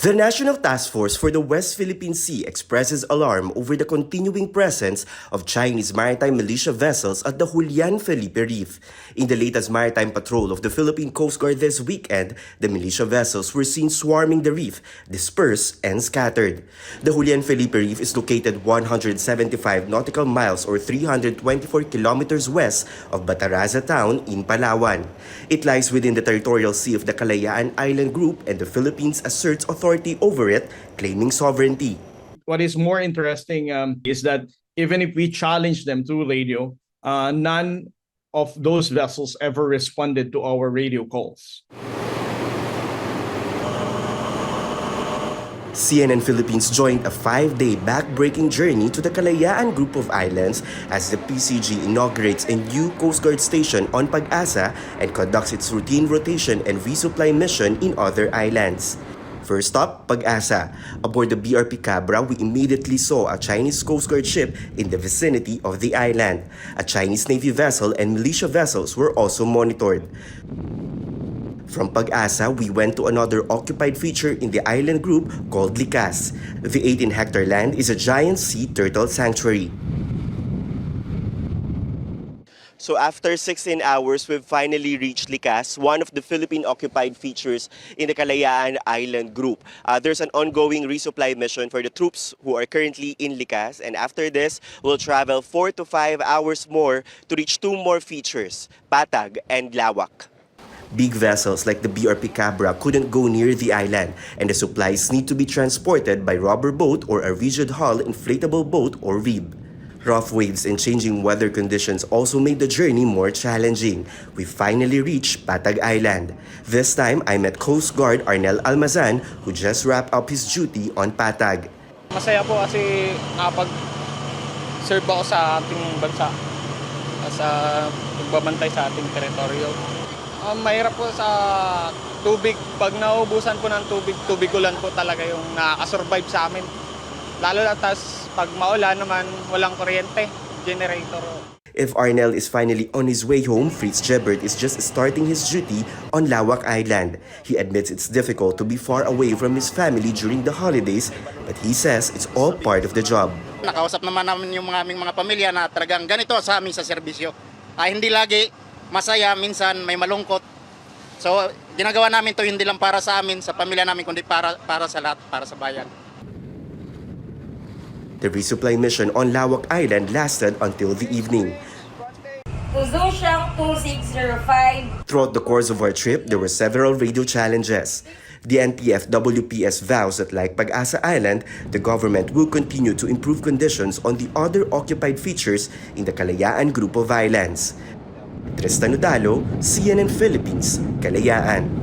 The National Task Force for the West Philippine Sea expresses alarm over the continuing presence of Chinese maritime militia vessels at the Julian Felipe Reef. In the latest maritime patrol of the Philippine Coast Guard this weekend, the militia vessels were seen swarming the reef, dispersed and scattered. The Julian Felipe Reef is located 175 nautical miles or 324 kilometers west of Bataraza town in Palawan. It lies within the territorial sea of the Kalayaan Island Group, and the Philippines asserts authority over it, claiming sovereignty. What is more interesting is that even if we challenge them through radio, none of those vessels ever responded to our radio calls. CNN Philippines joined a 5-day back-breaking journey to the Kalayaan group of islands as the PCG inaugurates a new Coast Guard station on Pag-asa and conducts its routine rotation and resupply mission in other islands. First stop, Pag-asa. Aboard the BRP Cabra, we immediately saw a Chinese Coast Guard ship in the vicinity of the island. A Chinese Navy vessel and militia vessels were also monitored. From Pag-asa, we went to another occupied feature in the island group called Likas. The 18-hectare land is a giant sea turtle sanctuary. So after 16 hours, we've finally reached Likas, one of the Philippine-occupied features in the Kalayaan Island Group. There's an ongoing resupply mission for the troops who are currently in Likas, and after this, we'll travel 4 to 5 hours more to reach two more features, Patag and Lawak. Big vessels like the BRP Cabra couldn't go near the island, and the supplies need to be transported by rubber boat or a rigid hull inflatable boat or rib. Rough waves and changing weather conditions also made the journey more challenging. We finally reached Patag Island. This time, I met Coast Guard Arnel Almazan, who just wrapped up his duty on Patag. Masaya po kasi nakapag-serve ako sa ating bansa, sa pagbabantay sa ating teritoryo. Mahirap po sa tubig. Pag naubusan po ng tubig, tubig ulan po talaga yung nakaka-survive sa amin. Lalo na pag maulan naman, walang kuryente, generator. If Arnel is finally on his way home, Fritz Gebert is just starting his duty on Lawak Island. He admits it's difficult to be far away from his family during the holidays, but he says it's all part of the job. Nakausap naman namin yung aming mga pamilya na talagang ganito sa amin sa serbisyo. Hindi lagi masaya, minsan may malungkot. So ginagawa namin to hindi lang para sa amin, sa pamilya namin, kundi para sa lahat, para sa bayan. The resupply mission on Lawak Island lasted until the evening. Puzusyang 2605. Throughout the course of our trip, there were several radio challenges. The NTF-WPS vows that like Pag-asa Island, the government will continue to improve conditions on the other occupied features in the Kalayaan group of islands. Tristan Nodalo, CNN Philippines, Kalayaan.